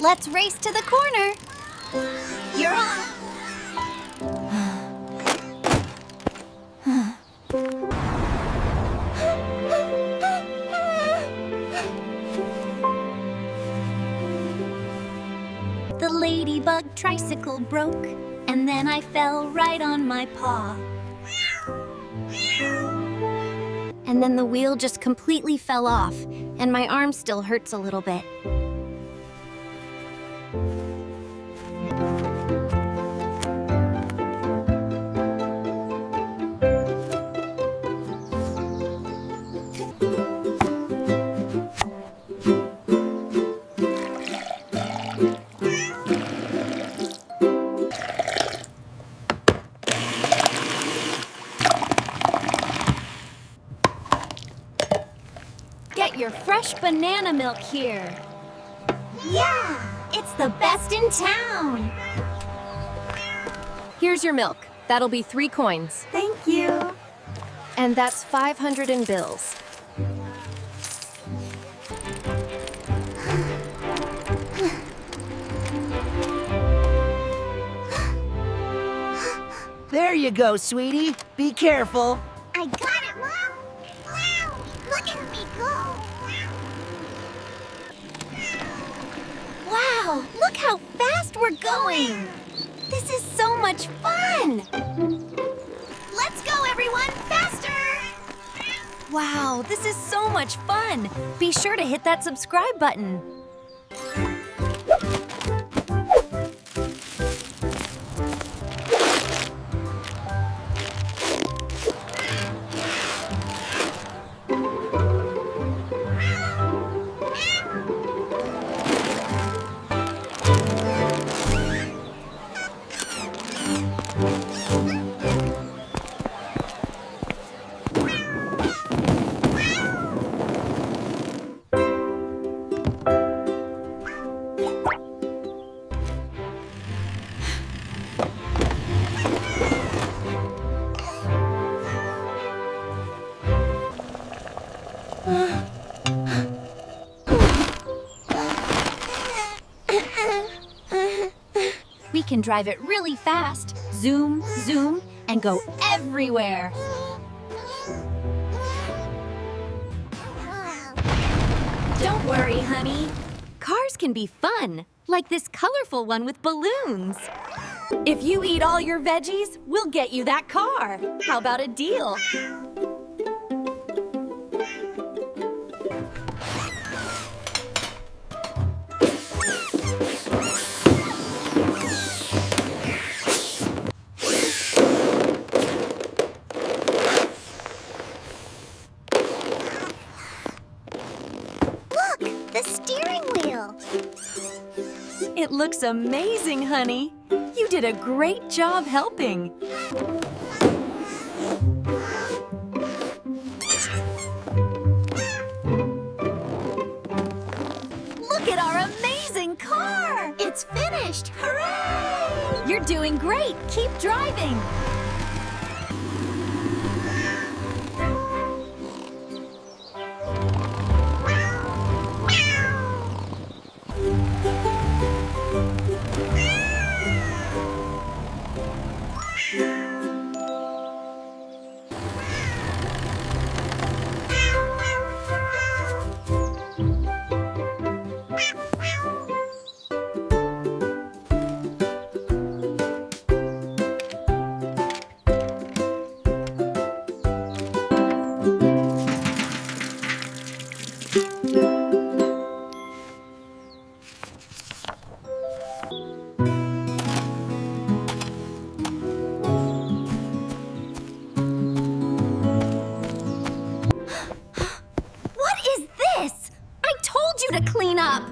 Let's race to the corner. You're on. The ladybug tricycle broke, and then I fell right on my paw. And then the wheel just completely fell off, and my arm still hurts a little bit. Get your fresh banana milk here. Yeah, it's the best in town. Here's your milk. That'll be 3 coins. Thank you. And that's 500 in bills. There you go, sweetie. Be careful. I got it, Mom. Wow, look at me go. Wow, look how fast we're going. This is so much fun. Let's go, everyone, faster. Wow, this is so much fun. Be sure to hit that subscribe button. We can drive it really fast. Zoom, zoom, and go everywhere. Don't worry, honey. Cars can be fun, like this colorful one with balloons. If you eat all your veggies, we'll get you that car. How about a deal? The steering wheel. It looks amazing, honey. You did a great job helping. Look at our amazing car. It's finished. Hooray! You're doing great. Keep driving. To clean up.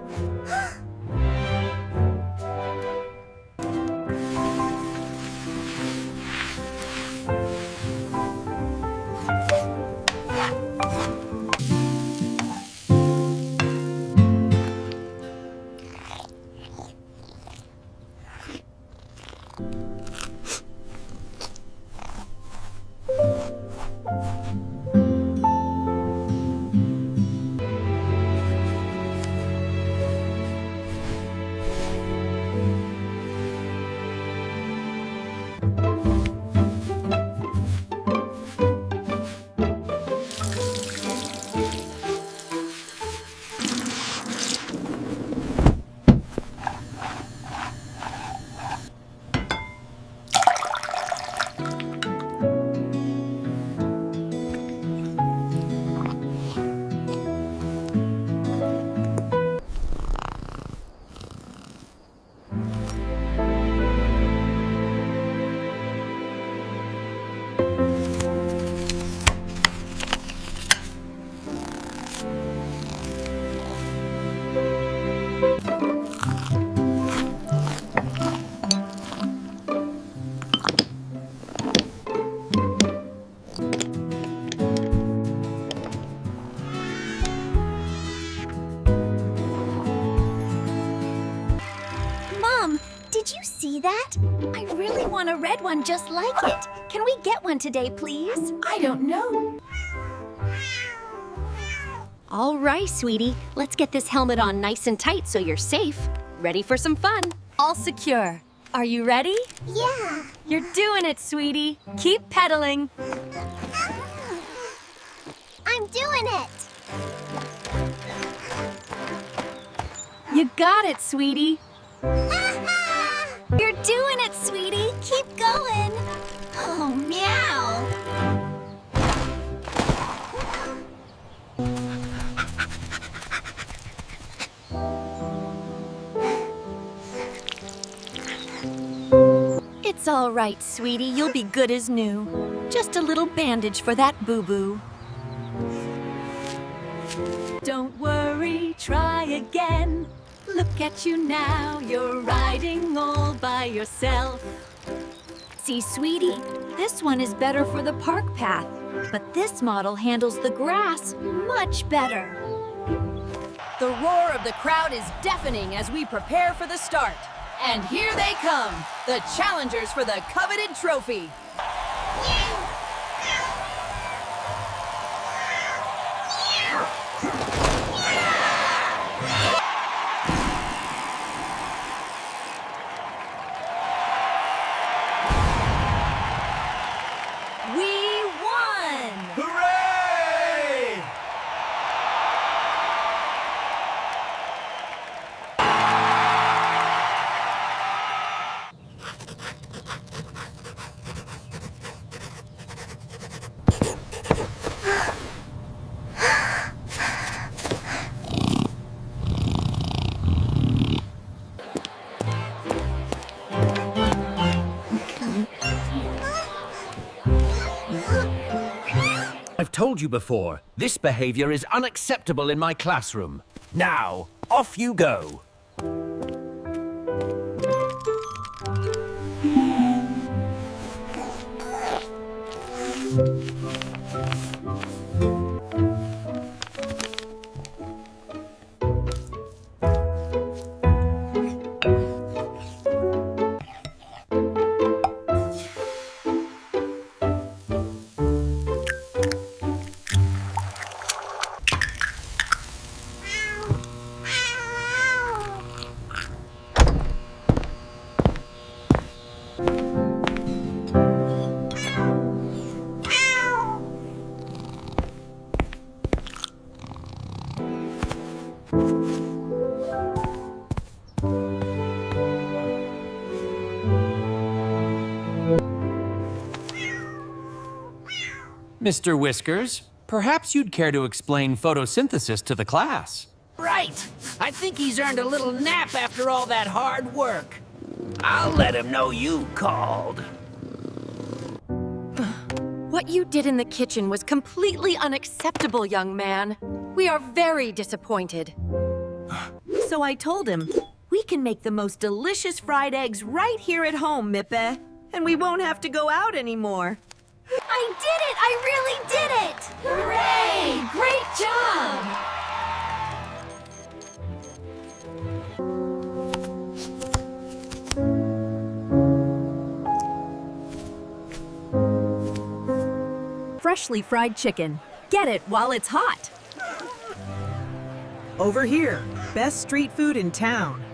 see that? I really want a red one just like it. Can we get one today, please? I don't know. All right, sweetie. Let's get this helmet on nice and tight so you're safe. Ready for some fun. All secure. Are you ready? Yeah. You're doing it, sweetie. Keep pedaling. I'm doing it. You got it, sweetie. You're doing it, sweetie. Keep going. Oh, meow. It's all right, sweetie. You'll be good as new. Just a little bandage for that boo-boo. Don't worry, try again. Look at you now, you're riding all by yourself. See, sweetie, this one is better for the park path, but this model handles the grass much better. The roar of the crowd is deafening as we prepare for the start. And here they come, the challengers for the coveted trophy. We won! Hooray! I've told you before, this behavior is unacceptable in my classroom. Now, off you go. Mr. Whiskers, perhaps you'd care to explain photosynthesis to the class. Right. I think he's earned a little nap after all that hard work. I'll let him know you called. What you did in the kitchen was completely unacceptable, young man. We are very disappointed. So I told him, we can make the most delicious fried eggs right here at home, Mippe. And we won't have to go out anymore. I did it! I really did it! Hooray! Great job! Freshly fried chicken. Get it while it's hot. Over here, best street food in town.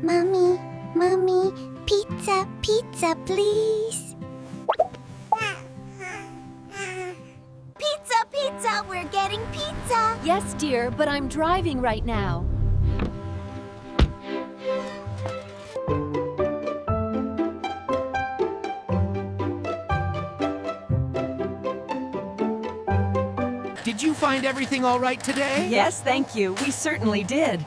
Mommy, Mommy, pizza, pizza, please. Pizza, pizza, we're getting pizza. Yes, dear, but I'm driving right now. Did you find everything all right today? Yes, thank you. We certainly did.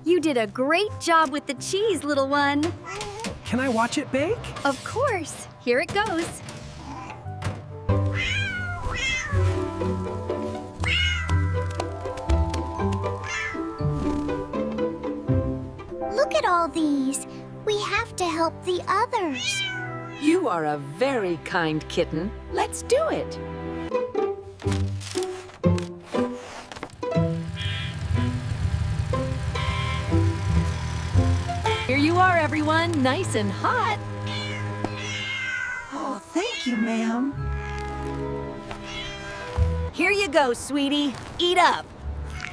You did a great job with the cheese, little one. Can I watch it bake? Of course. Here it goes. Look at all these. We have to help the others. You are a very kind kitten. Let's do it. Here you are, everyone. Nice and hot. Oh, thank you, ma'am. Here you go, sweetie. Eat up.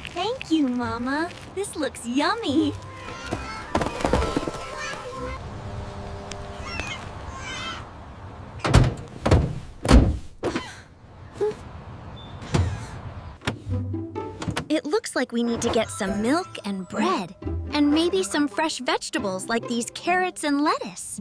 Thank you, Mama. This looks yummy. It looks like we need to get some milk and bread, and maybe some fresh vegetables like these carrots and lettuce.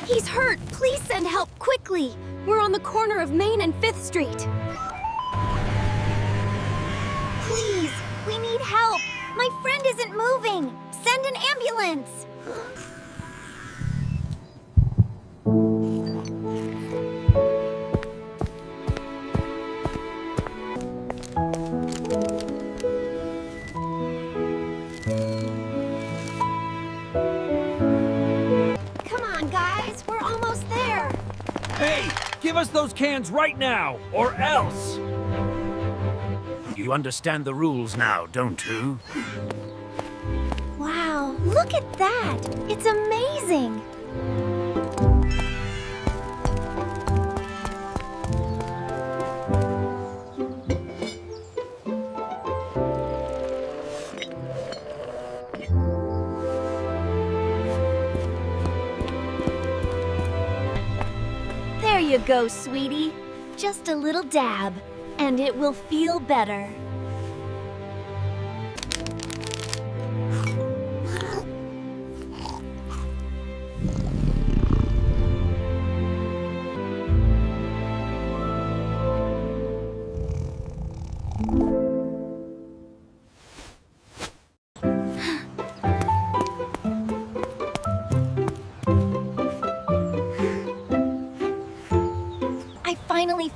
He's hurt. Please send help quickly. We're on the corner of Main and 5th Street. Please, we need help. My friend isn't moving. Send an ambulance. Come on, guys. We're almost there. Hey, give us those cans right now, or else! You understand the rules now, don't you? Wow, look at that. It's amazing. There you go, sweetie. Just a little dab, and it will feel better.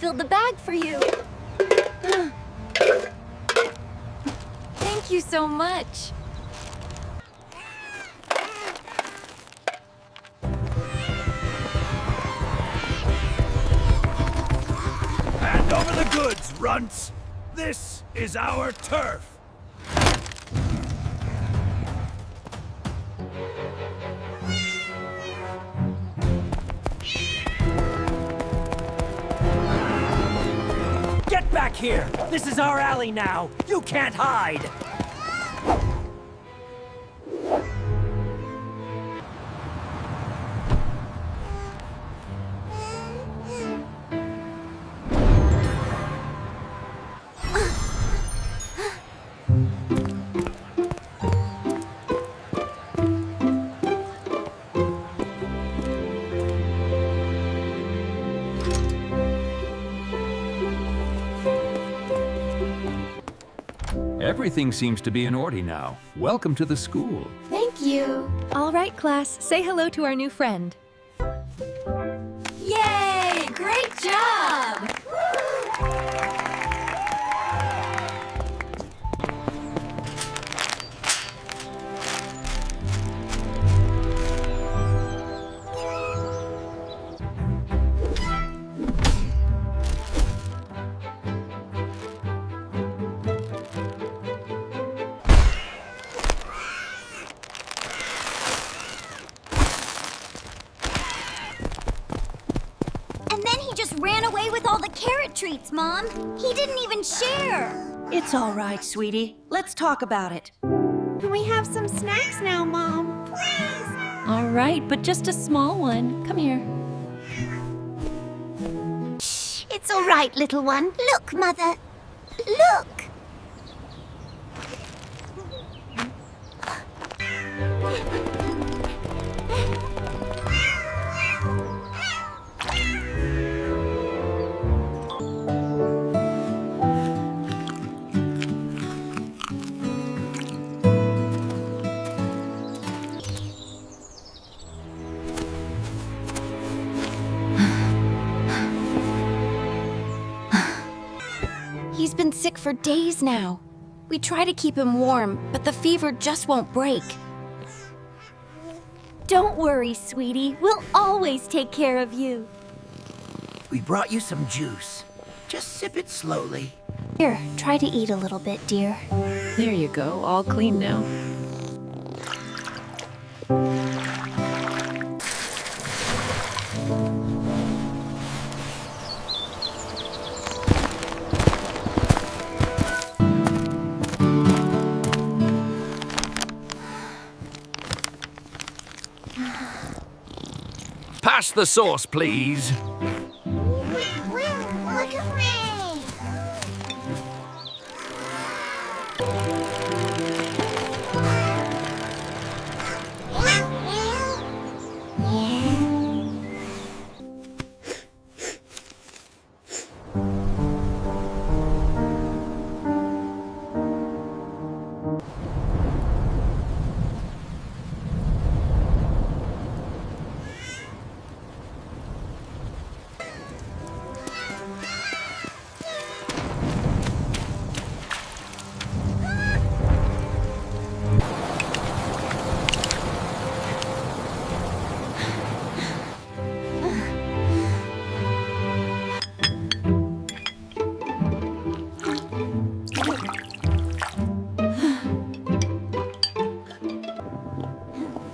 filled the bag for you. Thank you so much. Hand over the goods, runts! This is our turf! Get back here! This is our alley now! You can't hide! Everything seems to be in order now. Welcome to the school. Thank you. All right, class, say hello to our new friend. Yay! Great job! And then he just ran away with all the carrot treats, Mom. He didn't even share. It's all right, sweetie. Let's talk about it. Can we have some snacks now, Mom? Please. All right, but just a small one. Come here. It's all right, little one. Look, Mother. Look. He's been sick for days now. We try to keep him warm, but the fever just won't break. Don't worry, sweetie. We'll always take care of you. We brought you some juice. Just sip it slowly. Here, try to eat a little bit, dear. There you go, all clean now. Pass the sauce, please. Look at me.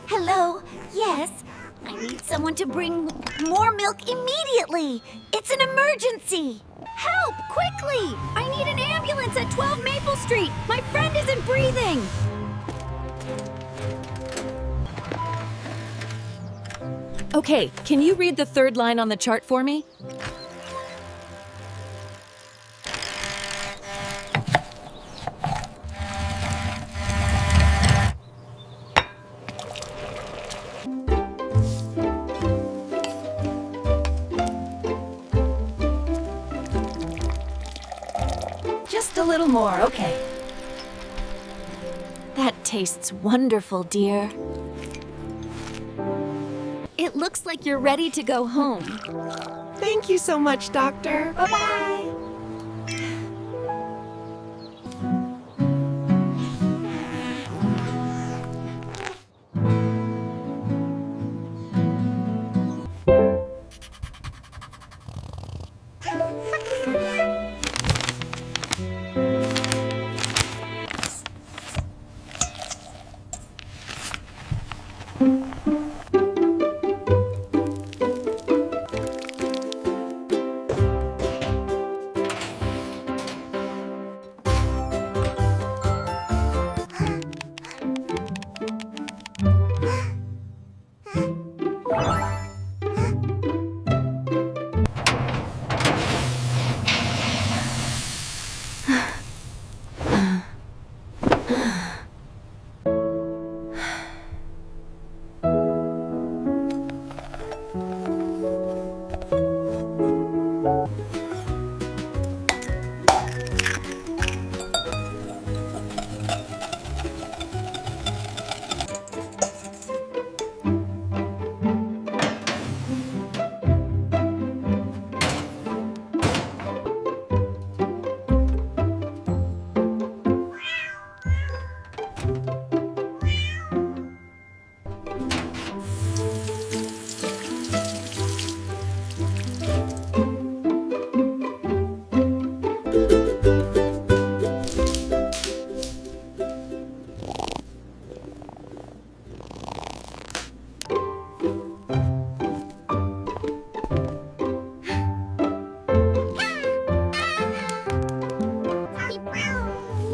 Hello. Yes. I need someone to bring more milk immediately. It's an emergency. Help, quickly! I need an ambulance at 12 Maple Street. My friend isn't breathing. Okay, can you read the third line on the chart for me? Just a little more, okay. That tastes wonderful, dear. It looks like you're ready to go home. Thank you so much, Doctor. Bye-bye.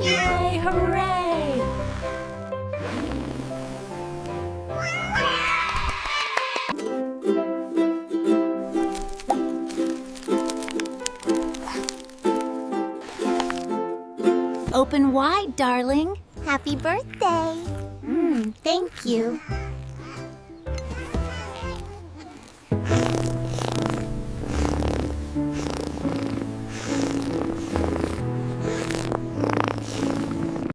Yay, hooray! Open wide, darling. Happy birthday. Thank you.